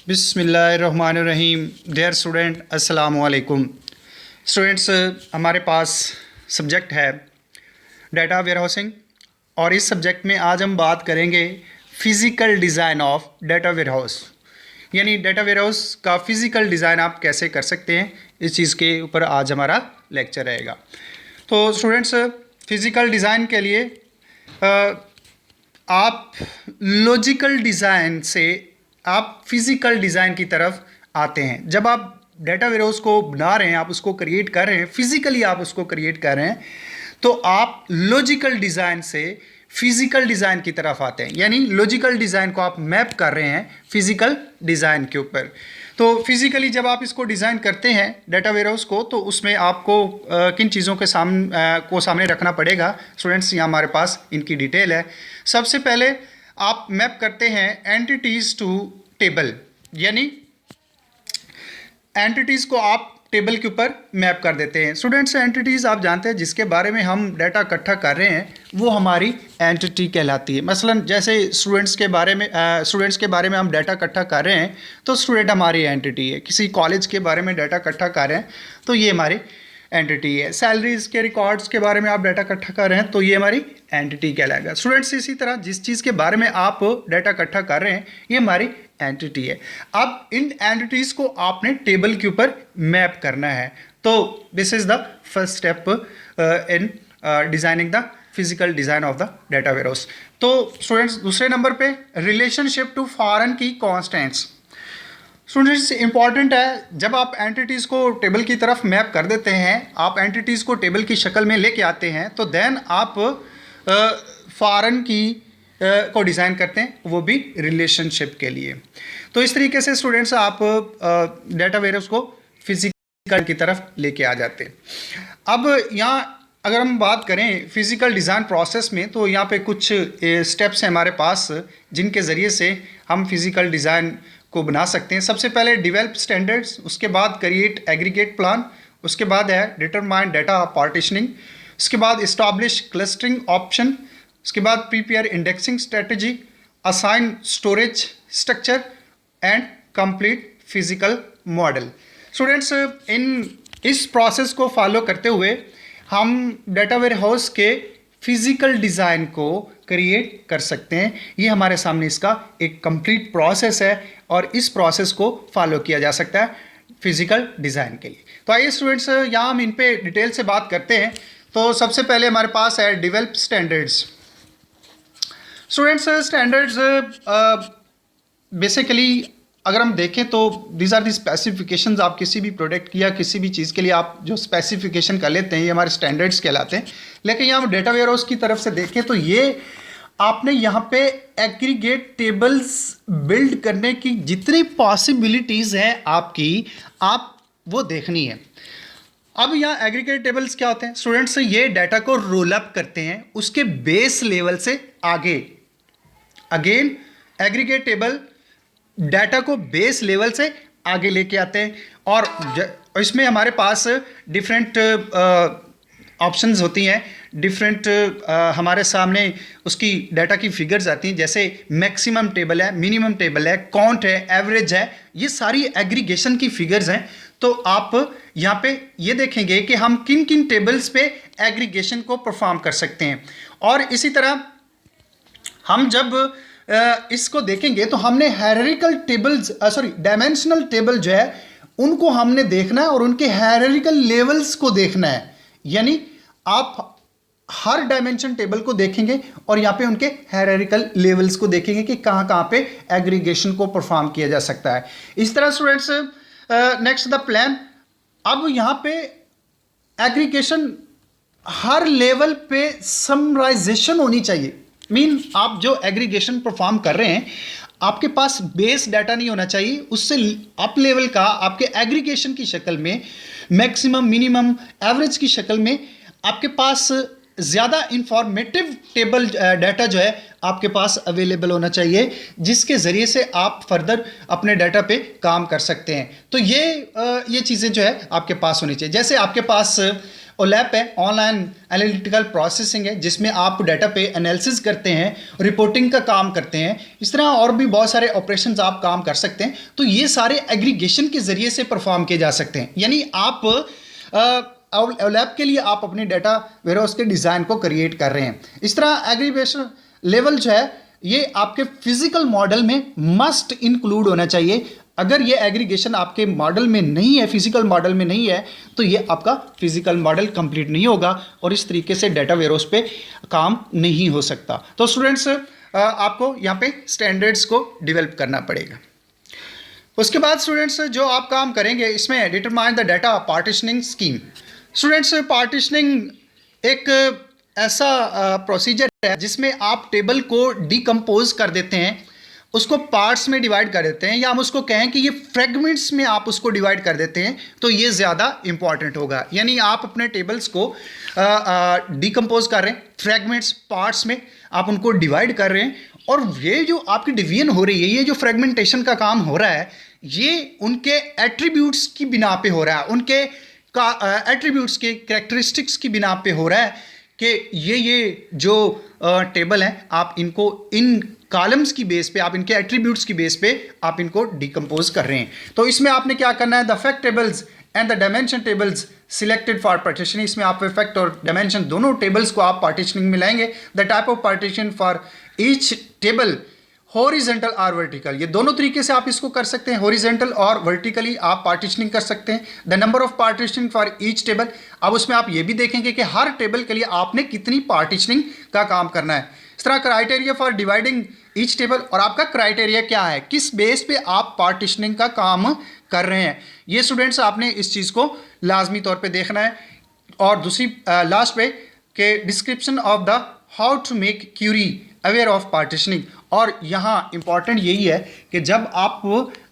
बिस्मिल्लाहिर्रहमानिर्रहीम। Dear student, अस्सलामु अलैकुम। स्टूडेंट्स, हमारे पास सब्जेक्ट है डाटा वेयरहाउसिंग और इस सब्जेक्ट में आज हम बात करेंगे physical design of data warehouse, यानी डाटा वेयरहाउस का फ़िज़िकल डिज़ाइन आप कैसे कर सकते हैं, इस चीज़ के ऊपर आज हमारा लेक्चर रहेगा। तो स्टूडेंट्स, फ़िज़िकल डिज़ाइन के लिए आप लॉजिकल डिज़ाइन से आप फिज़िकल डिज़ाइन की तरफ आते हैं। जब आप डाटा वेयरहाउस को बना रहे हैं, आप उसको क्रिएट कर रहे हैं, फिज़िकली आप उसको क्रिएट कर रहे हैं, तो आप लॉजिकल डिज़ाइन से फिज़िकल डिज़ाइन की तरफ आते हैं, यानी लॉजिकल डिज़ाइन को आप मैप कर रहे हैं फिज़िकल डिज़ाइन के ऊपर। तो फिज़िकली जब आप इसको डिज़ाइन करते हैं डाटा वेयरहाउस को, तो उसमें आपको किन चीज़ों के सामने रखना पड़ेगा। स्टूडेंट्स, यहाँ हमारे पास इनकी डिटेल है। सबसे पहले आप मैप करते हैं एंटिटीज़ टू टेबल, यानी एंटिटीज़ को आप टेबल के ऊपर मैप कर देते हैं। स्टूडेंट्स, एंटिटीज़ आप जानते हैं जिसके बारे में हम डाटा इकट्ठा कर रहे हैं वो हमारी एंटिटी कहलाती है। मसलन जैसे स्टूडेंट्स के बारे में हम डाटा इकट्ठा कर रहे हैं तो स्टूडेंट हमारी एंटिटी है। किसी कॉलेज के बारे में डाटा इकट्ठा कर रहे हैं तो ये हमारी एंटिटी है। सैलरीज़ के रिकॉर्ड्स के बारे में आप डाटा इकट्ठा कर रहे हैं तो ये हमारी एंटिटी कहलाएगा। स्टूडेंट्स, इसी तरह जिस चीज़ के बारे में आप डाटा इकट्ठा कर रहे हैं ये हमारी एंटिटी है। अब इन एंटिटीज़ को आपने टेबल के ऊपर मैप करना है। तो this is the first step in designing the physical design of the data warehouse. तो स्टूडेंट्स, दूसरे नंबर पे रिलेशनशिप टू फॉरेन की कॉन्स्टेंट्स। स्टूडेंट्स, इंपॉर्टेंट है, जब आप एंटिटीज़ को टेबल की तरफ मैप कर देते हैं, आप एंटिटीज़ को टेबल की शक्ल में लेके आते हैं, तो देन आप फॉरेन की को डिज़ाइन करते हैं, वो भी रिलेशनशिप के लिए। तो इस तरीके से स्टूडेंट्स आप डाटा वेयरहाउस को फिजिकल की तरफ लेके आ जाते हैं। अब यहाँ अगर हम बात करें फिजिकल डिज़ाइन प्रोसेस में, तो यहाँ पे कुछ स्टेप्स हैं हमारे पास जिनके ज़रिए से हम फिजिकल डिज़ाइन को बना सकते हैं। सबसे पहले डेवलप स्टैंडर्ड्स, उसके बाद क्रिएट एग्रीगेट प्लान, उसके बाद है डिटरमाइन डाटा पार्टीशनिंग, उसके बाद इस्टाब्लिश क्लस्टरिंग ऑप्शन, उसके बाद prepare indexing strategy, assign storage structure and complete physical model. Students, इस प्रोसेस को फॉलो करते हुए हम डाटा वेयरहाउस के फिजिकल डिज़ाइन को क्रिएट कर सकते हैं। ये हमारे सामने इसका एक कंप्लीट प्रोसेस है और इस प्रोसेस को फॉलो किया जा सकता है फिजिकल डिज़ाइन के लिए। तो आइए स्टूडेंट्स, यहाँ हम इन पे डिटेल से बात करते हैं। तो सबसे पहले हमारे पास है develop standards. Students, standards basically अगर हम देखें तो दीज आर दी स्पेसिफिकेशंस। आप किसी भी प्रोडक्ट की या किसी भी चीज़ के लिए आप जो स्पेसिफिकेशन कर लेते हैं, ये हमारे स्टैंडर्ड्स कहलाते हैं। लेकिन यहाँ हम डाटा वेयरहाउस की तरफ से देखें तो ये आपने यहाँ पे एग्रीगेट टेबल्स बिल्ड करने की जितनी पॉसिबिलिटीज़ हैं आपकी, आप वो देखनी है। अब यहाँ एग्रीगेट टेबल्स क्या होते हैं स्टूडेंट्स? ये डाटा को रोल अप करते हैं उसके बेस लेवल से आगे। अगेन, एग्रीगेट टेबल डाटा को बेस लेवल से आगे लेके आते हैं और इसमें हमारे पास डिफरेंट ऑप्शंस होती हैं, डिफरेंट हमारे सामने उसकी डाटा की फिगर्स आती हैं, जैसे मैक्सिमम टेबल है, मिनिमम टेबल है, काउंट है, एवरेज है, ये सारी एग्रीगेशन की फिगर्स हैं। तो आप यहाँ पे ये देखेंगे कि हम किन किन टेबल्स पे एग्रीगेशन को परफॉर्म कर सकते हैं। और इसी तरह हम जब इसको देखेंगे तो हमने हायरार्किकल टेबल्स डायमेंशनल टेबल जो है उनको हमने देखना है और उनके हायरार्किकल लेवल्स को देखना है। यानी आप हर डायमेंशन टेबल को देखेंगे और यहाँ पे उनके हायरार्किकल लेवल्स को देखेंगे कि कहाँ कहाँ पे एग्रीगेशन को परफॉर्म किया जा सकता है। इस तरह स्टूडेंट्स, नेक्स्ट द प्लान। अब यहाँ पे एग्रीगेशन हर लेवल पे समराइजेशन होनी चाहिए। आप जो एग्रीगेशन परफॉर्म कर रहे हैं, आपके पास बेस डाटा नहीं होना चाहिए, उससे अप लेवल का आपके एग्रीगेशन की शक्ल में, मैक्सिमम, मिनिमम, एवरेज की शक्ल में आपके पास ज़्यादा इंफॉर्मेटिव टेबल डाटा जो है आपके पास अवेलेबल होना चाहिए, जिसके ज़रिए से आप फर्दर अपने डाटा पे काम कर सकते हैं। तो ये चीज़ें जो है आपके पास होनी चाहिए। जैसे आपके पास ओलैप है, ऑनलाइन एनालिटिकल प्रोसेसिंग है, जिसमें आप डाटा पे एनालिसिस करते हैं, रिपोर्टिंग का काम करते हैं। इस तरह और भी बहुत सारे ऑपरेशंस आप काम कर सकते हैं। तो ये सारे एग्रीगेशन के ज़रिए से परफॉर्म किए जा सकते हैं। यानी आप ओलैप के लिए आप अपने डाटा वेयरहाउस के डिज़ाइन को क्रिएट कर रहे हैं। इस तरह एग्रीगेशन लेवल जो है ये आपके फिजिकल मॉडल में मस्ट इंक्लूड होना चाहिए। अगर ये एग्रीगेशन आपके मॉडल में नहीं है, फिजिकल मॉडल में नहीं है, तो ये आपका फिजिकल मॉडल कंप्लीट नहीं होगा और इस तरीके से डाटा वेयरहाउस पे काम नहीं हो सकता। तो स्टूडेंट्स आपको यहाँ पे स्टैंडर्ड्स को डेवलप करना पड़ेगा। उसके बाद स्टूडेंट्स जो आप काम करेंगे इसमें determine the data partitioning scheme. Students partitioning एक ऐसा प्रोसीजर है जिसमें आप टेबल को डिकम्पोज कर देते हैं, उसको पार्ट्स में डिवाइड कर देते हैं, या हम उसको कहें कि ये फ्रेगमेंट्स में आप उसको डिवाइड कर देते हैं, तो ये ज़्यादा इंपॉर्टेंट होगा। यानी आप अपने टेबल्स को डिकम्पोज कर रहे हैं, फ्रेगमेंट्स पार्ट्स में आप उनको डिवाइड कर रहे हैं, और ये जो आपकी डिवीजन हो रही है, ये जो फ्रेगमेंटेशन का काम हो रहा है, ये उनके एट्रीब्यूट्स की बिना पे हो रहा है, उनके एट्रीब्यूट्स के कैरेक्टरिस्टिक्स की बिना पे हो रहा है कि ये जो टेबल है आप इनको इन कॉलम्स की बेस पे, आप इनके एट्रीब्यूट्स की बेस पे आप इनको डिकम्पोज कर रहे हैं। तो इसमें आपने क्या करना है, the fact tables and the dimension tables selected for partitioning. इसमें आप फैक्ट और डायमेंशन दोनों टेबल्स को आप पार्टीशनिंग में लाएंगे। The type of partition for each table horizontal और वर्टिकल, ये दोनों तरीके से आप इसको कर सकते हैं, हॉरिजेंटल और वर्टिकली आप पार्टीशनिंग कर सकते हैं। The number of partitioning for each table, अब उसमें आप ये भी देखेंगे कि हर टेबल के लिए आपने कितनी पार्टीशनिंग का काम करना है। इस तरह criteria for dividing each table, और आपका क्राइटेरिया क्या है, किस बेस पे आप पार्टीशनिंग का काम कर रहे हैं, ये स्टूडेंट्स आपने इस चीज़ को लाजमी तौर पे देखना है। और दूसरी लास्ट पे के description of the how to make query aware of partitioning. और यहाँ इंपॉर्टेंट यही है कि जब आप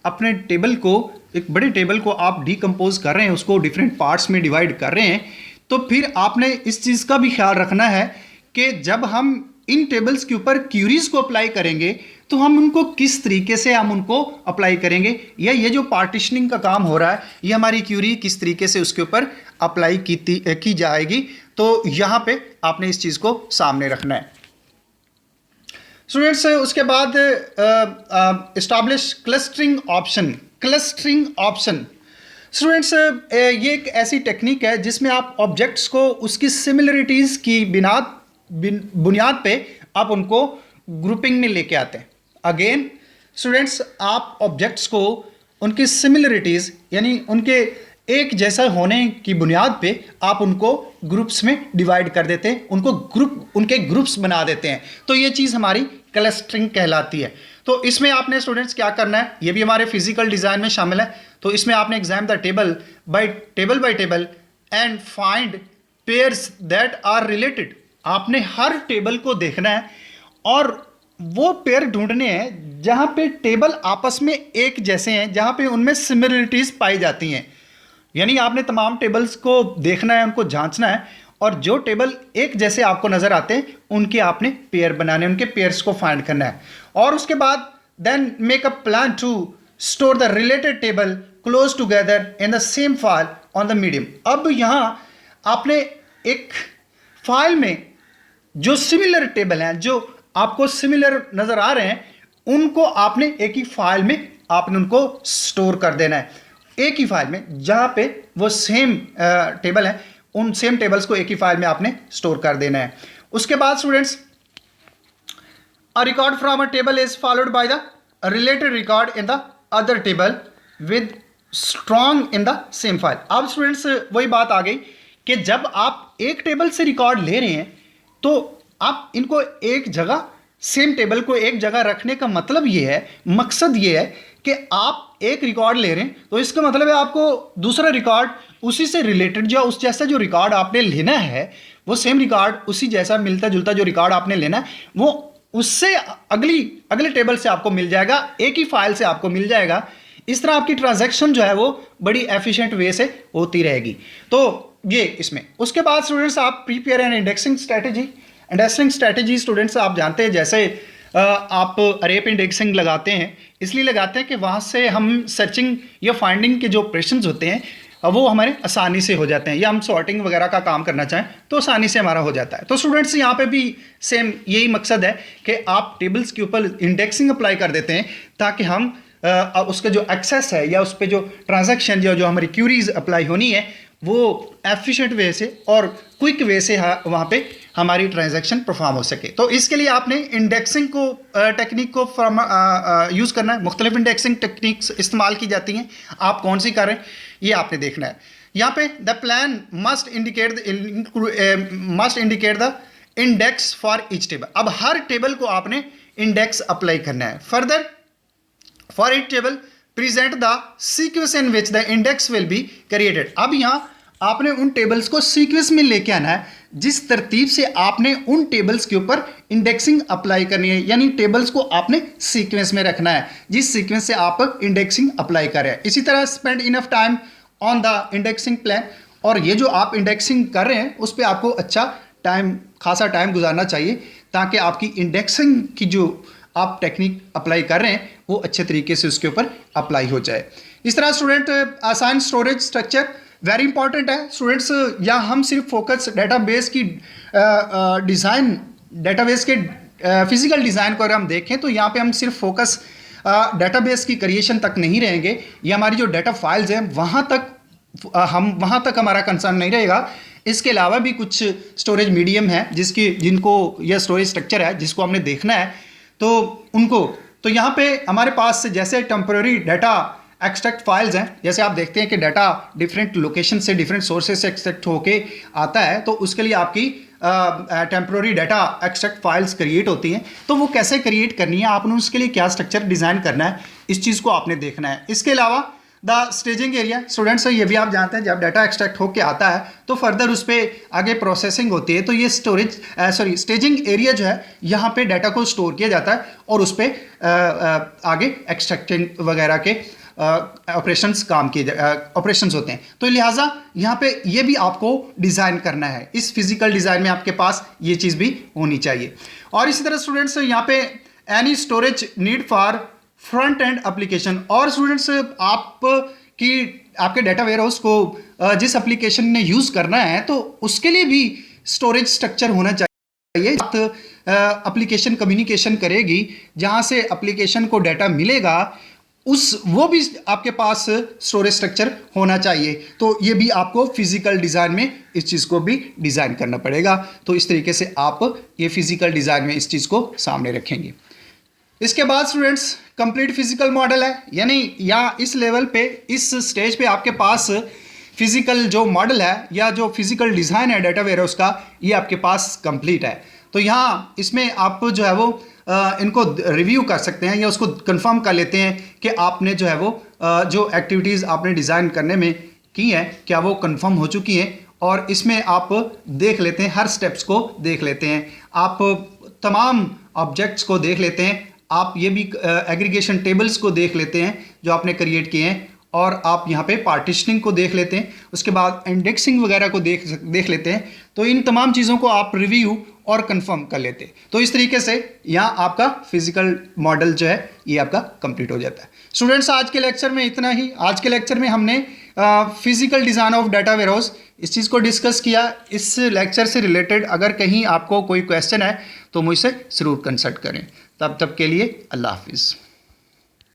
अपने टेबल को, एक बड़े टेबल को आप डिकम्पोज कर रहे हैं, उसको डिफरेंट पार्ट्स में डिवाइड कर रहे हैं, तो फिर आपने इस चीज़ का भी ख्याल रखना है कि जब हम इन टेबल्स के ऊपर क्यूरीज को अप्लाई करेंगे तो हम उनको किस तरीके से हम उनको अप्लाई करेंगे, या ये जो पार्टीशनिंग का काम हो रहा है ये हमारी क्यूरी किस तरीके से उसके ऊपर अप्लाई की जाएगी। तो यहाँ पे आपने इस चीज़ को सामने रखना है। स्टूडेंट्स उसके बाद establish clustering option. Clustering option students ये एक ऐसी टेक्निक है जिसमें आप ऑब्जेक्ट्स को उसकी सिमिलरिटीज़ की बुनियाद पे आप उनको ग्रुपिंग में लेके आते हैं। अगेन स्टूडेंट्स आप ऑब्जेक्ट्स को उनकी सिमिलरिटीज़ यानी उनके एक जैसा होने की बुनियाद पे आप उनको ग्रुप्स में डिवाइड कर देते हैं, उनके ग्रुप्स बना देते हैं। तो ये चीज़ हमारी क्लस्टरिंग कहलाती है। तो इसमें आपने स्टूडेंट्स क्या करना है, ये भी हमारे फिजिकल डिज़ाइन में शामिल है। तो इसमें आपने examine the table by table and find pairs that are related. आपने हर टेबल को देखना है और वो पेयर ढूंढने हैं जहाँ पे टेबल आपस में एक जैसे हैं, जहाँ पे उनमें सिमिलरिटीज़ पाई जाती हैं। यानी आपने तमाम टेबल्स को देखना है, उनको जांचना है, और जो टेबल एक जैसे आपको नज़र आते हैं उनके आपने पेयर बनाने, उनके पेयर्स को फाइंड करना है। और उसके बाद then make a plan to store the related table close together in the same file on the medium. अब यहाँ आपने एक फाइल में जो सिमिलर टेबल हैं, जो आपको सिमिलर नज़र आ रहे हैं, उनको आपने एक ही फाइल में आपने उनको स्टोर कर देना है, एक ही फाइल में जहाँ पे वो सेम टेबल है, उन सेम टेबल्स को एक ही फाइल में आपने स्टोर कर देना है। उसके बाद students a record from a table is followed by the related record in the other table with strong in the same file. अब स्टूडेंट्स वही बात आ गई कि जब आप एक टेबल से रिकॉर्ड ले रहे हैं तो आप इनको एक जगह, सेम टेबल को एक जगह रखने का मतलब ये है, मकसद ये है कि आप एक रिकॉर्ड ले रहे हैं तो इसका मतलब है आपको दूसरा रिकॉर्ड उसी से रिलेटेड, या उस जैसा जो रिकॉर्ड आपने लेना है, वो सेम रिकॉर्ड, उसी जैसा मिलता जुलता जो रिकॉर्ड आपने लेना है, वो उससे अगले टेबल से आपको मिल जाएगा, एक ही फाइल से आपको मिल जाएगा। इस तरह आपकी ट्रांजैक्शन जो है वो बड़ी एफिशिएंट वे से होती रहेगी। तो ये इसमें उसके बाद स्टूडेंट्स आप prepare and indexing strategy students आप जानते हैं, जैसे आप अरे पे इंडेक्सिंग लगाते हैं, इसलिए लगाते हैं कि वहाँ से हम सर्चिंग या फाइंडिंग के जो ऑपरेशंस होते हैं वो हमारे आसानी से हो जाते हैं, या हम सॉर्टिंग वगैरह का काम करना चाहें तो आसानी से हमारा हो जाता है। तो स्टूडेंट्स यहाँ पे भी सेम यही मकसद है कि आप टेबल्स के ऊपर इंडेक्सिंग अप्लाई कर देते हैं ताकि हम उसका जो एक्सेस है या उस पर जो ट्रांजैक्शन या जो हमारी क्यूरीज अप्लाई होनी है वो एफिशिएंट वे से और क्विक वे से वहाँ पे हमारी ट्रांजैक्शन परफॉर्म हो सके। तो इसके लिए आपने इंडेक्सिंग को टेक्निक को यूज़ करना है। मुख्तलिफ इंडेक्सिंग टेक्निक्स इस्तेमाल की जाती हैं, आप कौन सी कर रहे हैं ये आपने देखना है। यहाँ पे the plan must indicate the index for each table. अब हर टेबल को आपने इंडेक्स अप्लाई करना है। Further for each table present the sequence in which the index will be created. अब यहाँ आपने उन टेबल्स को सीक्वेंस में लेके आना है जिस तरतीब से आपने उन टेबल्स के ऊपर इंडेक्सिंग अप्लाई करनी है, यानी टेबल्स को आपने सीक्वेंस में रखना है जिस सीक्वेंस से आप इंडेक्सिंग अप्लाई कर रहे हैं। इसी तरह spend enough time on the indexing plan, और ये जो आप इंडेक्सिंग कर रहे हैं उस पर आपको अच्छा टाइम, खासा टाइम गुजारना चाहिए ताकि आपकी इंडेक्सिंग की जो आप टेक्निक अप्लाई कर रहे हैं वो अच्छे तरीके से उसके ऊपर अप्लाई हो जाए। इस तरह student assign storage structure very important है स्टूडेंट्स। यहाँ हम सिर्फ फोकस डेटाबेस की डिज़ाइन, डेटाबेस के फिजिकल डिज़ाइन को अगर हम देखें तो यहाँ पे हम सिर्फ फोकस डेटाबेस की क्रिएशन तक नहीं रहेंगे, ये हमारी जो डेटा फाइल्स हैं वहाँ तक हमारा कंसर्न नहीं रहेगा। इसके अलावा भी कुछ स्टोरेज मीडियम है जिनको यह स्टोरेज स्ट्रक्चर है जिसको हमने देखना है, तो उनको तो यहाँ पे हमारे पास जैसे टेम्पररी डाटा एक्सट्रैक्ट फाइल्स हैं, जैसे आप देखते हैं कि डाटा डिफरेंट लोकेशन से डिफरेंट सोर्सेज से एक्सट्रैक्ट होके आता है, तो उसके लिए आपकी temporary data extract files create होती हैं। तो वो कैसे क्रिएट करनी है, आपने उसके लिए क्या स्ट्रक्चर डिज़ाइन करना है, इस चीज़ को आपने देखना है। इसके अलावा द स्टेजिंग एरिया स्टूडेंट्स, ये भी आप जानते हैं जब डाटा एक्सट्रैक्ट होके आता है तो फर्दर उस पर आगे प्रोसेसिंग होती है, तो ये स्टेजिंग एरिया जो है यहाँ पे डाटा को स्टोर किया जाता है और उस पर आगे एक्सट्रैक्टिंग वगैरह के ऑपरेशंस ऑपरेशंस होते हैं। तो लिहाजा यहाँ पे ये भी आपको डिज़ाइन करना है, इस फिजिकल डिज़ाइन में आपके पास ये चीज़ भी होनी चाहिए। और इसी तरह स्टूडेंट्स यहाँ पे any storage need for front end application, और स्टूडेंट्स आपके डाटा वेयरहाउस को जिस एप्लीकेशन ने यूज़ करना है तो उसके लिए भी स्टोरेज स्ट्रक्चर होना चाहिए। एप्लीकेशन कम्युनिकेशन करेगी, जहाँ से एप्लीकेशन को डाटा मिलेगा वो भी आपके पास स्टोरेज स्ट्रक्चर होना चाहिए। तो ये भी आपको फिजिकल डिज़ाइन में इस चीज़ को भी डिज़ाइन करना पड़ेगा। तो इस तरीके से आप ये फिजिकल डिज़ाइन में इस चीज़ को सामने रखेंगे। इसके बाद स्टूडेंट्स कंप्लीट फिजिकल मॉडल है, यानी या इस लेवल पे, इस स्टेज पे आपके पास फिजिकल जो मॉडल है या जो फिजिकल डिज़ाइन है डाटा वेयरहाउस का, ये आपके पास कंप्लीट है। तो यहाँ इसमें आप जो है वो इनको रिव्यू कर सकते हैं या उसको कंफर्म कर लेते हैं कि आपने जो है वो जो एक्टिविटीज़ आपने डिज़ाइन करने में की हैं क्या वो कंफर्म हो चुकी हैं, और इसमें आप देख लेते हैं, हर स्टेप्स को देख लेते हैं, आप तमाम ऑब्जेक्ट्स को देख लेते हैं, आप ये भी एग्रीगेशन टेबल्स को देख लेते हैं जो आपने क्रिएट किए हैं, और आप यहाँ पे पार्टीशनिंग को देख लेते हैं, उसके बाद इंडेक्सिंग वगैरह को देख लेते हैं। तो इन तमाम चीज़ों को आप रिव्यू और कंफर्म कर लेते हैं। तो इस तरीके से यहाँ आपका फिजिकल मॉडल जो है ये आपका कंप्लीट हो जाता है। स्टूडेंट्स आज के लेक्चर में इतना ही। आज के लेक्चर में हमने physical design of data warehouse इस चीज़ को डिस्कस किया। इस लेक्चर से रिलेटेड अगर कहीं आपको कोई क्वेश्चन है तो मुझसे ज़रूर कंसल्ट करें। तब के लिए अल्लाह हाफिज़।